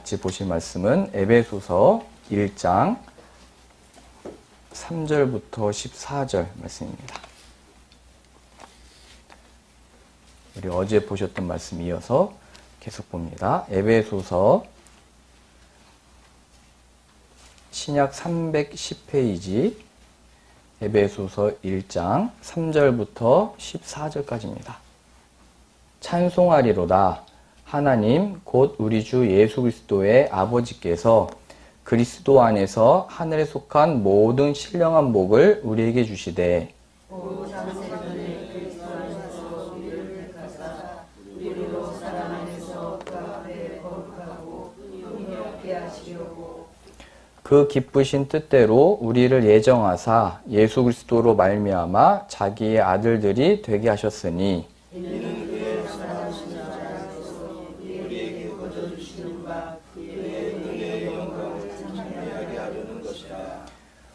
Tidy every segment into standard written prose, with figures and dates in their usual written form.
같이 보실 말씀은 에베소서 1장 3절부터 14절 말씀입니다. 우리 어제 보셨던 말씀 이어서 계속 봅니다. 에베소서 신약 310페이지 에베소서 1장 3절부터 14절까지입니다. 찬송하리로다. 하나님 곧 우리 주 예수 그리스도의 아버지께서 그리스도 안에서 하늘에 속한 모든 신령한 복을 우리에게 주시되 그 기쁘신 뜻대로 우리를 예정하사 예수 그리스도로 말미암아 자기의 아들들이 되게 하셨으니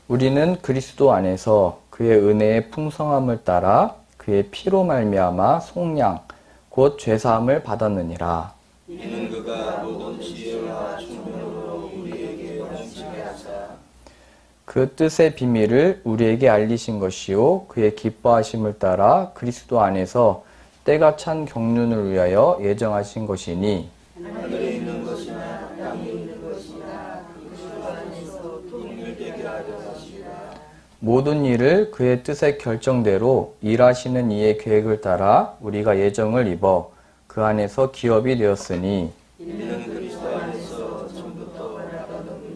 우리는 그리스도 안에서 그의 은혜의 풍성함을 따라 그의 피로 말미암아 속량 곧 죄사함을 받았느니라. 이는 그가 모든 지혜와 충만으로 우리에게 넘치게 하사 그 뜻의 비밀을 우리에게 알리신 것이요 그의 기뻐하심을 따라 그리스도 안에서 때가 찬 경륜을 위하여 예정하신 것이니 하늘에 있는 것이나 땅에 있는 것이나 그리스도 안에서 동일되게 하려 모든 일을 그의 뜻의 결정대로 일하시는 이의 계획을 따라 우리가 예정을 입어 그 안에서 기업이 되었으니 이는 그리스도 안에서 처음부터 원하던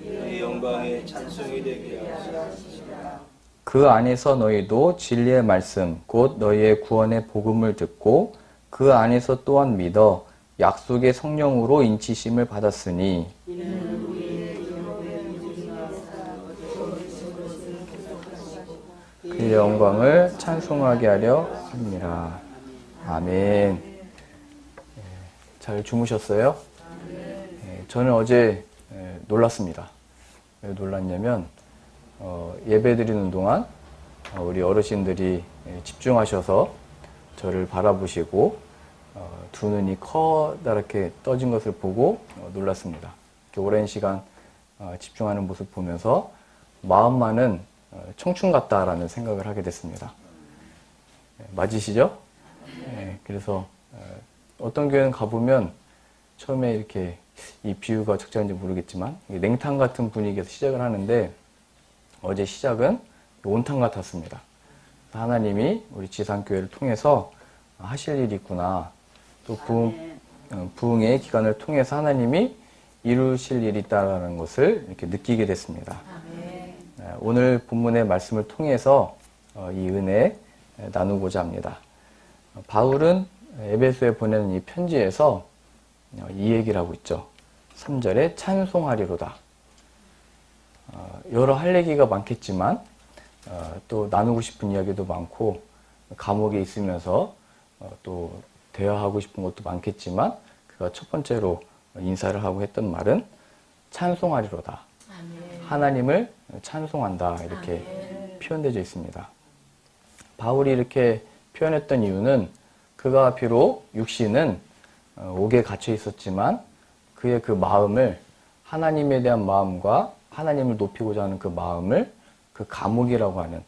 그의 영광의 찬송이 되게 하시니라. 그 안에서 너희도 진리의 말씀 곧 너희의 구원의 복음을 듣고 그 안에서 또한 믿어 약속의 성령으로 인치심을 받았으니 이는 그의 영광을 찬송하게 하려 합니다. 아멘. 잘 주무셨어요? 저는 어제 놀랐습니다. 왜 놀랐냐면 예배 드리는 동안 우리 어르신들이 집중하셔서 저를 바라보시고 두 눈이 커다랗게 떠진 것을 보고 놀랐습니다. 이렇게 오랜 시간 집중하는 모습 보면서 마음만은 청춘 같다라는 생각을 하게 됐습니다. 맞으시죠? 그래서 어떤 교회는 가보면 처음에 이렇게 이 비유가 적절한지 모르겠지만 냉탕 같은 분위기에서 시작을 하는데 어제 시작은 온탕 같았습니다. 하나님이 우리 지상교회를 통해서 하실 일이 있구나. 또 부흥의 기간을 통해서 하나님이 이루실 일이 있다는 것을 이렇게 느끼게 됐습니다. 오늘 본문의 말씀을 통해서 이 은혜 나누고자 합니다. 바울은 에베소에 보내는 이 편지에서 이 얘기를 하고 있죠. 3절에 찬송하리로다. 여러 할 얘기가 많겠지만 또 나누고 싶은 이야기도 많고 감옥에 있으면서 또 대화하고 싶은 것도 많겠지만 그가 첫 번째로 인사를 하고 했던 말은 찬송하리로다. 하나님을 찬송한다 이렇게 표현되어 있습니다. 바울이 이렇게 표현했던 이유는 그가 비록 육신은 옥에 갇혀 있었지만 그의 그 마음을 하나님에 대한 마음과 하나님을 높이고자 하는 그 마음을 그 감옥이라고 하는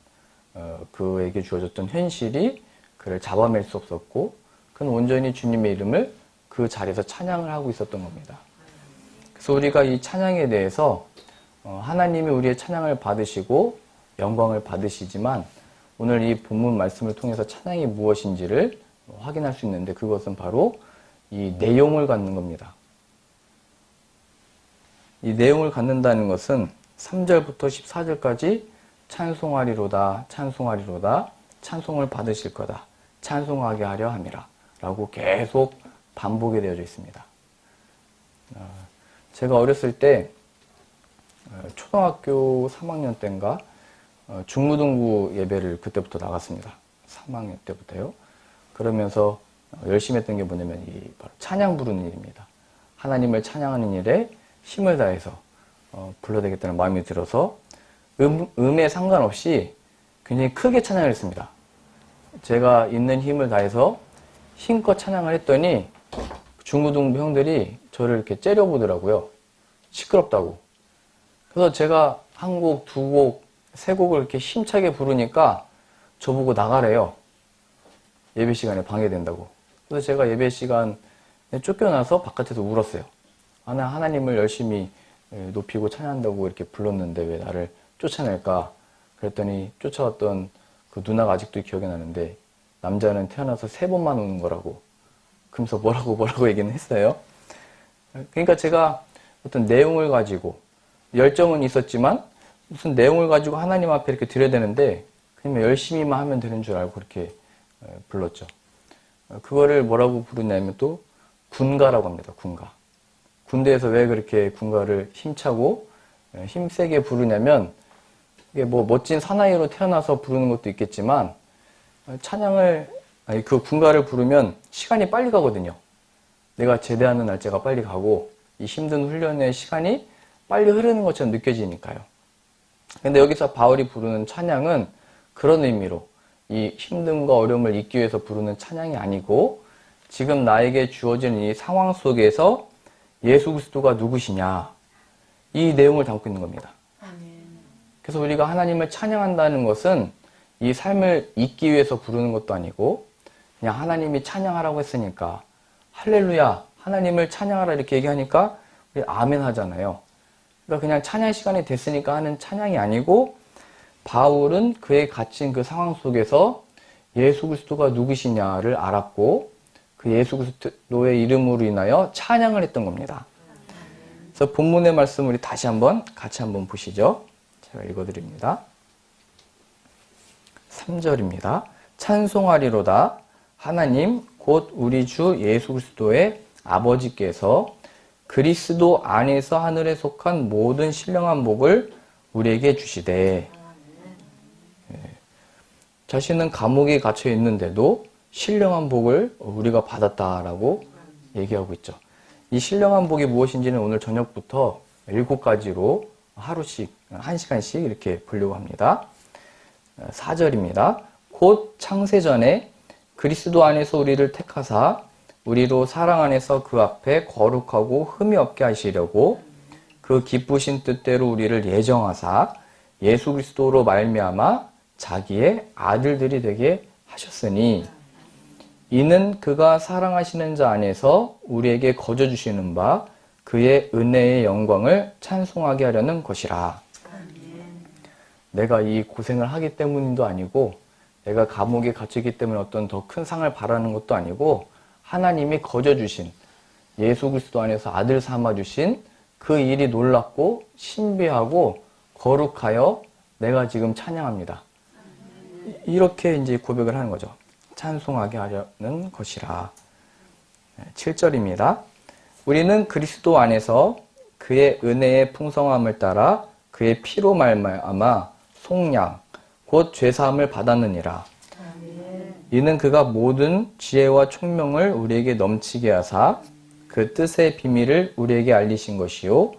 그에게 주어졌던 현실이 그를 잡아낼 수 없었고 그는 온전히 주님의 이름을 그 자리에서 찬양을 하고 있었던 겁니다. 그래서 우리가 이 찬양에 대해서 하나님이 우리의 찬양을 받으시고 영광을 받으시지만 오늘 이 본문 말씀을 통해서 찬양이 무엇인지를 확인할 수 있는데 그것은 바로 이 내용을 갖는 겁니다. 이 내용을 갖는다는 것은 3절부터 14절까지 찬송하리로다, 찬송하리로다, 찬송을 받으실 거다, 찬송하게 하려 함이라 라고 계속 반복이 되어져 있습니다. 제가 어렸을 때 초등학교 3학년 때인가 중무등부 예배를 그때부터 나갔습니다. 3학년 때부터요. 그러면서 열심히 했던 게 뭐냐면 이 바로 찬양 부르는 일입니다. 하나님을 찬양하는 일에 힘을 다해서 불러야 되겠다는 마음이 들어서 음에 상관없이 굉장히 크게 찬양을 했습니다. 제가 있는 힘을 다해서 힘껏 찬양을 했더니 중고등부 형들이 저를 이렇게 째려보더라고요. 시끄럽다고. 그래서 제가 한 곡, 두 곡, 세 곡을 이렇게 힘차게 부르니까 저보고 나가래요. 예배 시간에 방해된다고. 그래서 제가 예배 시간에 쫓겨나서 바깥에서 울었어요. 나 하나님을 열심히 높이고 찬양한다고 이렇게 불렀는데 왜 나를 쫓아낼까? 그랬더니 쫓아왔던 그 누나가 아직도 기억이 나는데 남자는 태어나서 3번만 우는 거라고. 그러면서 뭐라고 얘기는 했어요. 그러니까 제가 어떤 내용을 가지고 열정은 있었지만 무슨 내용을 가지고 하나님 앞에 이렇게 드려야 되는데 그냥 열심히만 하면 되는 줄 알고 그렇게 불렀죠. 그거를 뭐라고 부르냐면 또 군가라고 합니다. 군가. 군대에서 왜 그렇게 군가를 힘차고 힘세게 부르냐면 이게 뭐 멋진 사나이로 태어나서 부르는 것도 있겠지만 그 군가를 부르면 시간이 빨리 가거든요. 내가 제대하는 날짜가 빨리 가고 이 힘든 훈련의 시간이 빨리 흐르는 것처럼 느껴지니까요. 근데 여기서 바울이 부르는 찬양은 그런 의미로 이 힘듦과 어려움을 잊기 위해서 부르는 찬양이 아니고 지금 나에게 주어진 이 상황 속에서 예수 그리스도가 누구시냐 이 내용을 담고 있는 겁니다. 그래서 우리가 하나님을 찬양한다는 것은 이 삶을 잊기 위해서 부르는 것도 아니고 그냥 하나님이 찬양하라고 했으니까 할렐루야 하나님을 찬양하라 이렇게 얘기하니까 우리 아멘 하잖아요. 그러니까 그냥 찬양 시간이 됐으니까 하는 찬양이 아니고 바울은 그의 갇힌 그 상황 속에서 예수 그리스도가 누구시냐를 알았고 그 예수 그리스도의 이름으로 인하여 찬양을 했던 겁니다. 그래서 본문의 말씀 우리 다시 같이 한번 보시죠. 제가 읽어드립니다. 3절입니다. 찬송하리로다 하나님 곧 우리 주 예수 그리스도의 아버지께서 그리스도 안에서 하늘에 속한 모든 신령한 복을 우리에게 주시되 자신은 감옥에 갇혀 있는데도 신령한 복을 우리가 받았다라고 얘기하고 있죠. 이 신령한 복이 무엇인지는 오늘 저녁부터 7가지로 하루씩 1시간씩 이렇게 보려고 합니다. 4절입니다. 곧 창세전에 그리스도 안에서 우리를 택하사 우리로 사랑 안에서 그 앞에 거룩하고 흠이 없게 하시려고 그 기쁘신 뜻대로 우리를 예정하사 예수 그리스도로 말미암아 자기의 아들들이 되게 하셨으니 이는 그가 사랑하시는 자 안에서 우리에게 거저 주시는 바 그의 은혜의 영광을 찬송하게 하려는 것이라. 내가 이 고생을 하기 때문도 아니고 내가 감옥에 갇히기 때문에 어떤 더 큰 상을 바라는 것도 아니고 하나님이 거저 주신 예수 그리스도 안에서 아들 삼아 주신 그 일이 놀랍고 신비하고 거룩하여 내가 지금 찬양합니다. 이렇게 이제 고백을 하는 거죠. 찬송하게 하려는 것이라. 7절입니다. 우리는 그리스도 안에서 그의 은혜의 풍성함을 따라 그의 피로 말미암아 속량 곧 죄사함을 받았느니라. 이는 그가 모든 지혜와 총명을 우리에게 넘치게 하사 그 뜻의 비밀을 우리에게 알리신 것이요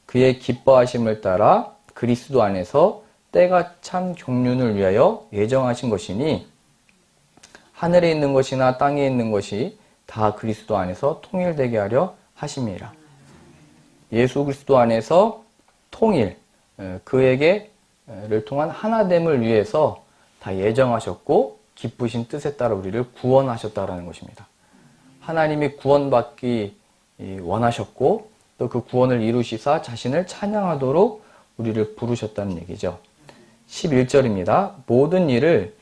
그의 기뻐하심을 따라 그리스도 안에서 때가 참 경륜을 위하여 예정하신 것이니 하늘에 있는 것이나 땅에 있는 것이 다 그리스도 안에서 통일되게 하려 하심이라. 예수 그리스도 안에서 통일, 그에게를 통한 하나됨을 위해서 다 예정하셨고 기쁘신 뜻에 따라 우리를 구원하셨다라는 것입니다. 하나님이 구원받기 원하셨고 또 그 구원을 이루시사 자신을 찬양하도록 우리를 부르셨다는 얘기죠. 11절입니다. 모든 일을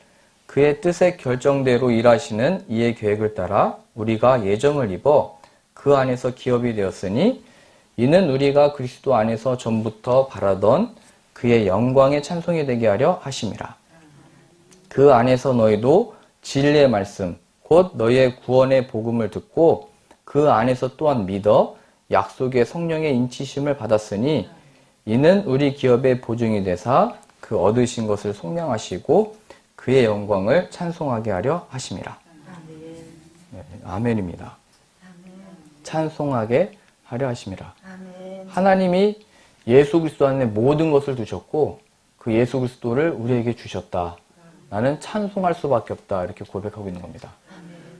그의 뜻의 결정대로 일하시는 이의 계획을 따라 우리가 예정을 입어 그 안에서 기업이 되었으니 이는 우리가 그리스도 안에서 전부터 바라던 그의 영광의 찬송이 되게 하려 하심이라. 그 안에서 너희도 진리의 말씀 곧 너희의 구원의 복음을 듣고 그 안에서 또한 믿어 약속의 성령의 인치심을 받았으니 이는 우리 기업의 보증이 되사 그 얻으신 것을 속량하시고 그의 영광을 찬송하게 하려 하심이라. 네, 아멘입니다. 찬송하게 하려 하심이라. 하나님이 예수 그리스도 안에 모든 것을 두셨고 그 예수 그리스도를 우리에게 주셨다. 나는 찬송할 수밖에 없다. 이렇게 고백하고 있는 겁니다.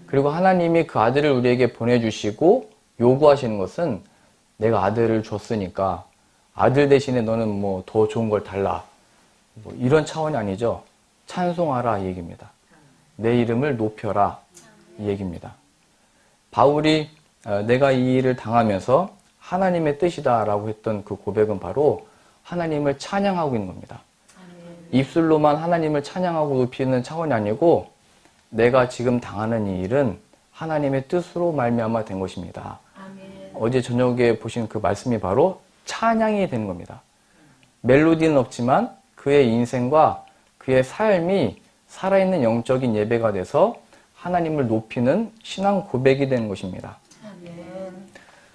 그리고 하나님이 그 아들을 우리에게 보내주시고 요구하시는 것은 내가 아들을 줬으니까 아들 대신에 너는 뭐 더 좋은 걸 달라. 뭐 이런 차원이 아니죠. 찬송하라 이 얘기입니다. 내 이름을 높여라 이 얘기입니다. 바울이 내가 이 일을 당하면서 하나님의 뜻이다라고 했던 그 고백은 바로 하나님을 찬양하고 있는 겁니다. 입술로만 하나님을 찬양하고 높이는 차원이 아니고 내가 지금 당하는 이 일은 하나님의 뜻으로 말미암아 된 것입니다. 어제 저녁에 보신 그 말씀이 바로 찬양이 되는 겁니다. 멜로디는 없지만 그의 인생과 그의 삶이 살아있는 영적인 예배가 돼서 하나님을 높이는 신앙 고백이 되는 것입니다.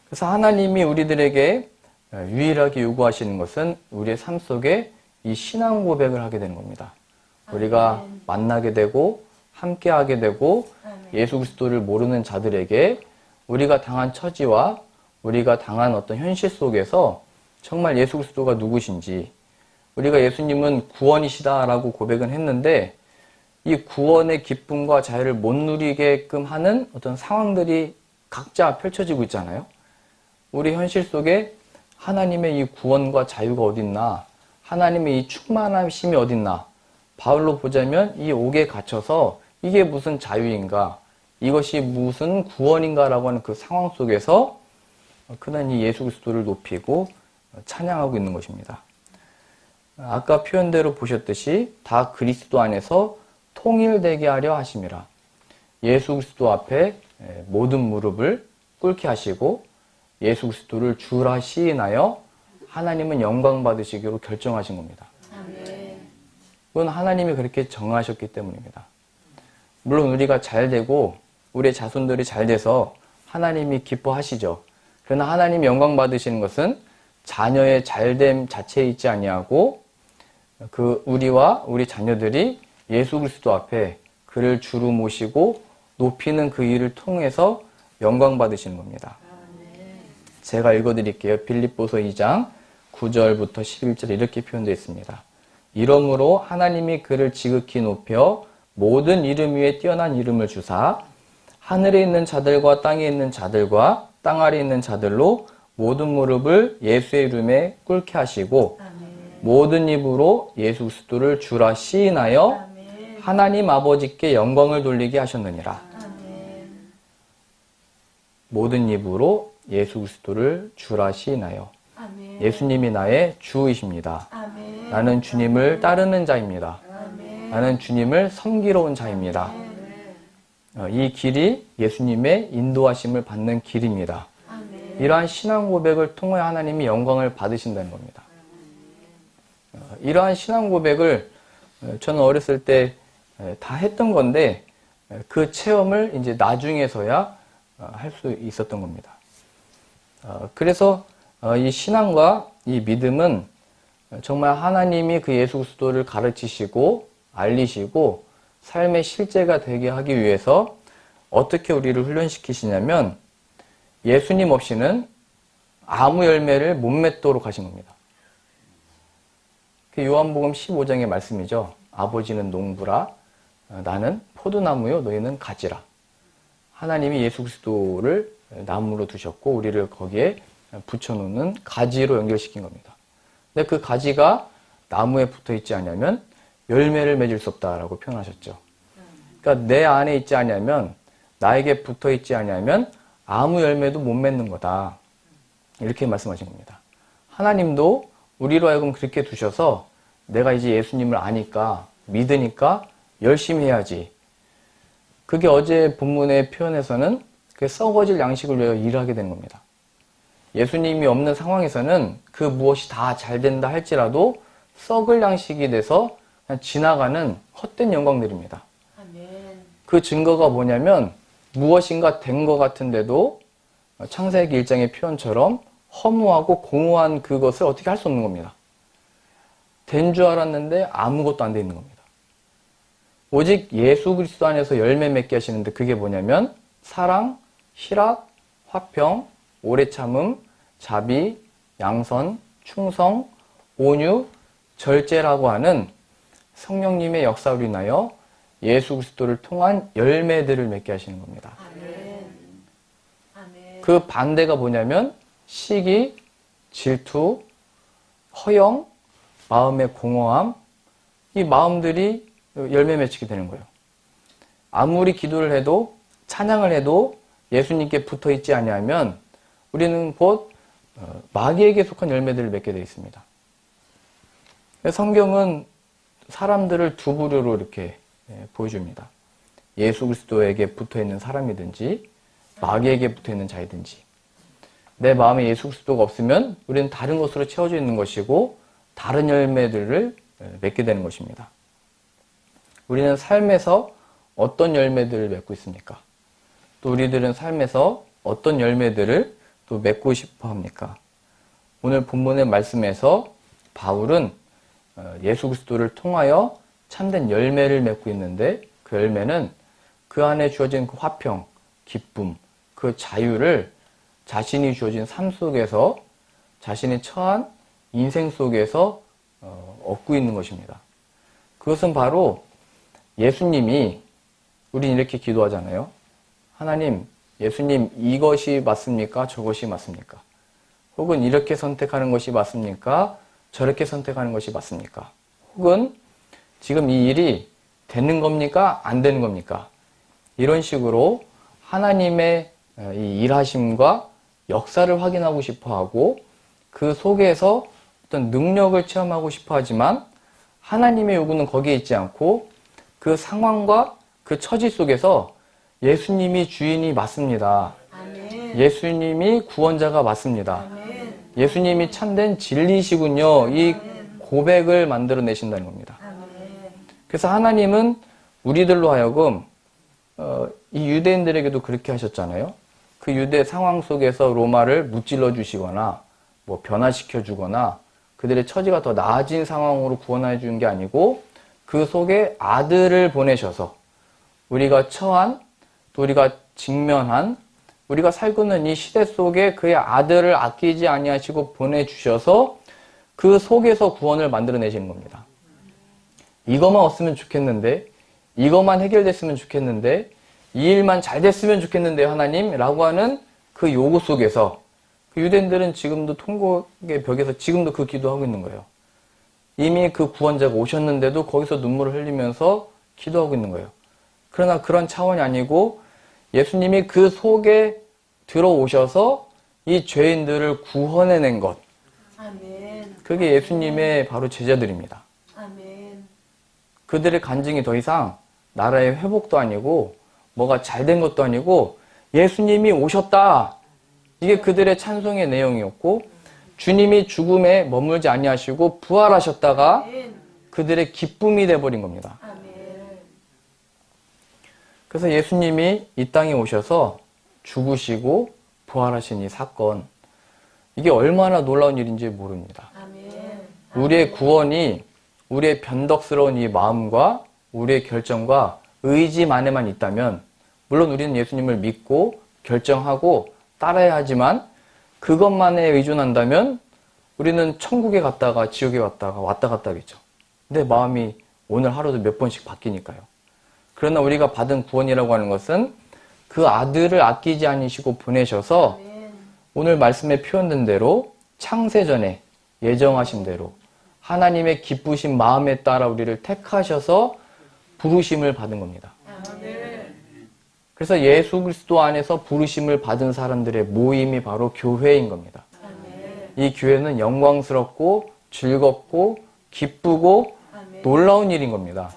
그래서 하나님이 우리들에게 유일하게 요구하시는 것은 우리의 삶 속에 이 신앙 고백을 하게 되는 겁니다. 우리가 만나게 되고 함께하게 되고 예수 그리스도를 모르는 자들에게 우리가 당한 처지와 우리가 당한 어떤 현실 속에서 정말 예수 그리스도가 누구신지, 우리가 예수님은 구원이시다라고 고백은 했는데 이 구원의 기쁨과 자유를 못 누리게끔 하는 어떤 상황들이 각자 펼쳐지고 있잖아요. 우리 현실 속에 하나님의 이 구원과 자유가 어딨나, 하나님의 이 충만하심이 어딨나, 바울로 보자면 이 옥에 갇혀서 이게 무슨 자유인가, 이것이 무슨 구원인가라고 하는 그 상황 속에서 그는 이 예수 그리스도를 높이고 찬양하고 있는 것입니다. 아까 표현대로 보셨듯이 다 그리스도 안에서 통일되게 하려 하심이라. 예수 그리스도 앞에 모든 무릎을 꿇게 하시고 예수 그리스도를 주라 시인하여 하나님은 영광 받으시기로 결정하신 겁니다. 그건 하나님이 그렇게 정하셨기 때문입니다. 물론 우리가 잘 되고 우리의 자손들이 잘 돼서 하나님이 기뻐하시죠. 그러나 하나님이 영광 받으시는 것은 자녀의 잘됨 자체에 있지 아니하고 그 우리와 우리 자녀들이 예수 그리스도 앞에 그를 주로 모시고 높이는 그 일을 통해서 영광 받으시는 겁니다. 제가 읽어드릴게요. 빌립보서 2장 9절부터 11절 이렇게 표현되어 있습니다. 이러므로 하나님이 그를 지극히 높여 모든 이름 위에 뛰어난 이름을 주사 하늘에 있는 자들과 땅에 있는 자들과 땅 아래에 있는 자들로 모든 무릎을 예수의 이름에 꿇게 하시고 모든 입으로 예수 그리스도를 주라 시인하여 하나님 아버지께 영광을 돌리게 하셨느니라. 모든 입으로 예수 그리스도를 주라 시인하여. 예수님이 나의 주이십니다. 나는 주님을 따르는 자입니다. 나는 주님을 섬기러 온 자입니다. 이 길이 예수님의 인도하심을 받는 길입니다. 이러한 신앙 고백을 통해 하나님이 영광을 받으신다는 겁니다. 이러한 신앙 고백을 저는 어렸을 때 다 했던 건데 그 체험을 이제 나중에서야 할 수 있었던 겁니다. 그래서 이 신앙과 이 믿음은 정말 하나님이 그 예수 그리스도를 가르치시고 알리시고 삶의 실제가 되게 하기 위해서 어떻게 우리를 훈련시키시냐면 예수님 없이는 아무 열매를 못 맺도록 하신 겁니다. 그 요한복음 15장의 말씀이죠. 아버지는 농부라 나는 포도나무요 너희는 가지라. 하나님이 예수 그리스도를 나무로 두셨고 우리를 거기에 붙여놓는 가지로 연결시킨 겁니다. 근데 그 가지가 나무에 붙어 있지 않으면 열매를 맺을 수 없다라고 표현하셨죠. 그러니까 내 안에 있지 않으면 나에게 붙어 있지 않으면 아무 열매도 못 맺는 거다. 이렇게 말씀하신 겁니다. 하나님도 우리로 하여금 그렇게 두셔서 내가 이제 예수님을 아니까 믿으니까 열심히 해야지. 그게 어제 본문의 표현에서는 그 썩어질 양식을 위하여 일하게 되는 겁니다. 예수님이 없는 상황에서는 그 무엇이 다 잘 된다 할지라도 썩을 양식이 돼서 그냥 지나가는 헛된 영광들입니다. 그 증거가 뭐냐면 무엇인가 된 것 같은데도 창세기 1장의 표현처럼 허무하고 공허한 그것을 어떻게 할 수 없는 겁니다. 된 줄 알았는데 아무것도 안 돼 있는 겁니다. 오직 예수 그리스도 안에서 열매 맺게 하시는데 그게 뭐냐면 사랑, 희락, 화평, 오래 참음, 자비, 양선, 충성, 온유, 절제라고 하는 성령님의 역사로 인하여 예수 그리스도를 통한 열매들을 맺게 하시는 겁니다. 그 반대가 뭐냐면 시기, 질투, 허영, 마음의 공허함, 이 마음들이 열매 맺히게 되는 거예요. 아무리 기도를 해도 찬양을 해도 예수님께 붙어 있지 아니하면 우리는 곧 마귀에게 속한 열매들을 맺게 되어 있습니다. 성경은 사람들을 두 부류로 이렇게 보여줍니다. 예수 그리스도에게 붙어 있는 사람이든지 마귀에게 붙어 있는 자이든지. 내 마음에 예수 그리스도가 없으면 우리는 다른 것으로 채워져 있는 것이고 다른 열매들을 맺게 되는 것입니다. 우리는 삶에서 어떤 열매들을 맺고 있습니까? 또 우리들은 삶에서 어떤 열매들을 또 맺고 싶어 합니까? 오늘 본문의 말씀에서 바울은 예수 그리스도를 통하여 참된 열매를 맺고 있는데 그 열매는 그 안에 주어진 그 화평, 기쁨, 그 자유를 자신이 주어진 삶 속에서 자신이 처한 인생 속에서 얻고 있는 것입니다. 그것은 바로 예수님이 우린 이렇게 기도하잖아요. 하나님, 예수님 이것이 맞습니까? 저것이 맞습니까? 혹은 이렇게 선택하는 것이 맞습니까? 저렇게 선택하는 것이 맞습니까? 혹은 지금 이 일이 되는 겁니까? 안 되는 겁니까? 이런 식으로 하나님의 이 일하심과 역사를 확인하고 싶어 하고 그 속에서 어떤 능력을 체험하고 싶어 하지만 하나님의 요구는 거기에 있지 않고 그 상황과 그 처지 속에서 예수님이 주인이 맞습니다. 아멘. 예수님이 구원자가 맞습니다. 아멘. 예수님이 참된 진리시군요. 이 고백을 만들어내신다는 겁니다. 아멘. 그래서 하나님은 우리들로 하여금 이 유대인들에게도 그렇게 하셨잖아요. 그 유대 상황 속에서 로마를 무찔러 주시거나 뭐 변화시켜 주거나 그들의 처지가 더 나아진 상황으로 구원해 주는 게 아니고 그 속에 아들을 보내셔서 우리가 처한 또 우리가 직면한 우리가 살고 있는 이 시대 속에 그의 아들을 아끼지 아니하시고 보내주셔서 그 속에서 구원을 만들어내시는 겁니다. 이것만 없으면 좋겠는데 이것만 해결됐으면 좋겠는데 이 일만 잘 됐으면 좋겠는데 하나님 라고 하는 그 요구 속에서 그 유대인들은 지금도 통곡의 벽에서 지금도 그 기도하고 있는 거예요. 이미 그 구원자가 오셨는데도 거기서 눈물을 흘리면서 기도하고 있는 거예요. 그러나 그런 차원이 아니고 예수님이 그 속에 들어오셔서 이 죄인들을 구원해낸 것. 아멘. 그게 예수님의 바로 제자들입니다. 아멘. 그들의 간증이 더 이상 나라의 회복도 아니고 뭐가 잘된 것도 아니고 예수님이 오셨다. 이게 그들의 찬송의 내용이었고 주님이 죽음에 머물지 아니하시고 부활하셨다가 그들의 기쁨이 돼버린 겁니다. 그래서 예수님이 이 땅에 오셔서 죽으시고 부활하신 이 사건, 이게 얼마나 놀라운 일인지 모릅니다. 우리의 구원이 우리의 변덕스러운 이 마음과 우리의 결정과 의지만에만 있다면 물론 우리는 예수님을 믿고 결정하고 따라야 하지만 그것만에 의존한다면 우리는 천국에 갔다가 지옥에 갔다가 왔다 갔다 하겠죠. 내 마음이 오늘 하루도 몇 번씩 바뀌니까요. 그러나 우리가 받은 구원이라고 하는 것은 그 아들을 아끼지 않으시고 보내셔서 오늘 말씀에 표현된 대로 창세전에 예정하신 대로 하나님의 기쁘신 마음에 따라 우리를 택하셔서 부르심을 받은 겁니다. 그래서 예수 그리스도 안에서 부르심을 받은 사람들의 모임이 바로 교회인 겁니다. 이 교회는 영광스럽고 즐겁고 기쁘고 놀라운 일인 겁니다.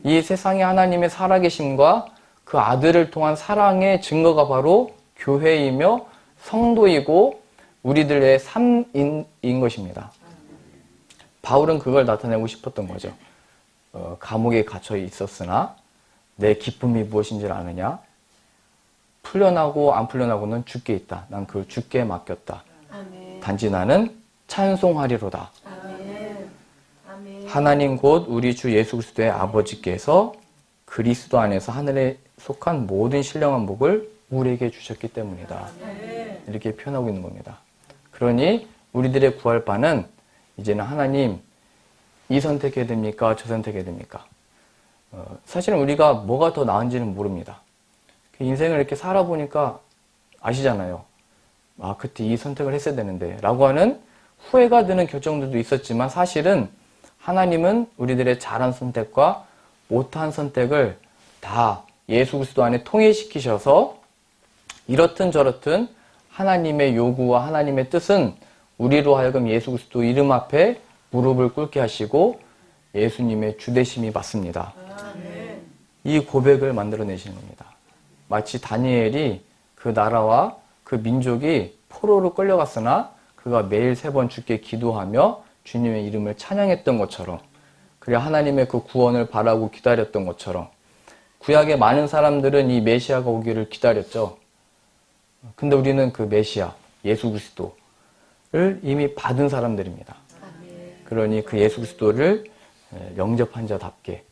이 세상에 하나님의 살아계심과 그 아들을 통한 사랑의 증거가 바로 교회이며 성도이고 우리들의 삶인 것입니다. 바울은 그걸 나타내고 싶었던 거죠. 감옥에 갇혀 있었으나 내 기쁨이 무엇인지를 아느냐? 풀려나고 안 풀려나고는 주께 있다. 난 그걸 주께 맡겼다. 아멘. 단지 나는 찬송하리로다. 아멘. 아멘. 하나님 곧 우리 주 예수 그리스도의 아버지께서 그리스도 안에서 하늘에 속한 모든 신령한 복을 우리에게 주셨기 때문이다. 아멘. 이렇게 표현하고 있는 겁니다. 그러니 우리들의 구할 바는 이제는 하나님 이 선택해야 됩니까? 저 선택해야 됩니까? 사실은 우리가 뭐가 더 나은지는 모릅니다. 인생을 이렇게 살아보니까 아시잖아요. 아, 그때 이 선택을 했어야 되는데 라고 하는 후회가 드는 결정들도 있었지만 사실은 하나님은 우리들의 잘한 선택과 못한 선택을 다 예수 그리스도 안에 통일시키셔서 이렇든 저렇든 하나님의 요구와 하나님의 뜻은 우리로 하여금 예수 그리스도 이름 앞에 무릎을 꿇게 하시고 예수님의 주되심이 맞습니다. 이 고백을 만들어내시는 겁니다. 마치 다니엘이 그 나라와 그 민족이 포로로 끌려갔으나 그가 매일 3번 주께 기도하며 주님의 이름을 찬양했던 것처럼, 그리고 하나님의 그 구원을 바라고 기다렸던 것처럼, 구약의 많은 사람들은 이 메시아가 오기를 기다렸죠. 근데 우리는 그 메시아, 예수 그리스도를 이미 받은 사람들입니다. 그러니 그 예수 그리스도를 영접한 자답게,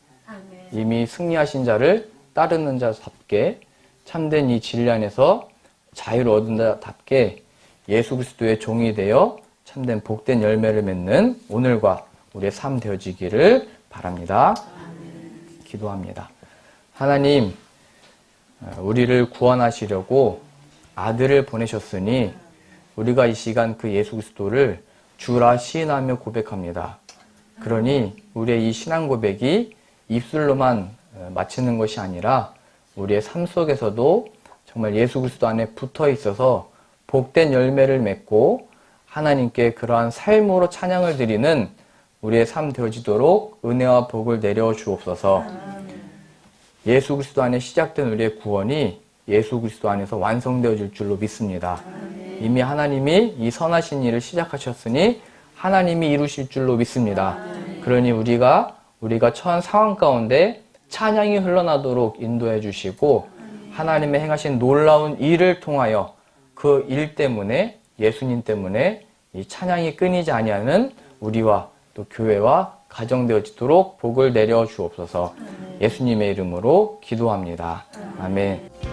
이미 승리하신 자를 따르는 자답게, 참된 이 진리 안에서 자유를 얻은 자답게 예수 그리스도의 종이 되어 참된 복된 열매를 맺는 오늘과 우리의 삶 되어지기를 바랍니다. 기도합니다. 하나님, 우리를 구원하시려고 아들을 보내셨으니 우리가 이 시간 그 예수 그리스도를 주라 시인하며 고백합니다. 그러니 우리의 이 신앙 고백이 입술로만 마치는 것이 아니라 우리의 삶 속에서도 정말 예수 그리스도 안에 붙어 있어서 복된 열매를 맺고 하나님께 그러한 삶으로 찬양을 드리는 우리의 삶 되어지도록 은혜와 복을 내려 주옵소서. 예수 그리스도 안에 시작된 우리의 구원이 예수 그리스도 안에서 완성되어질 줄로 믿습니다. 이미 하나님이 이 선하신 일을 시작하셨으니 하나님이 이루실 줄로 믿습니다. 그러니 우리가 처한 상황 가운데 찬양이 흘러나도록 인도해 주시고 하나님의 행하신 놀라운 일을 통하여 그 일 때문에, 예수님 때문에 이 찬양이 끊이지 아니하는 우리와 또 교회와 가정되어지도록 복을 내려 주옵소서. 예수님의 이름으로 기도합니다. 아멘.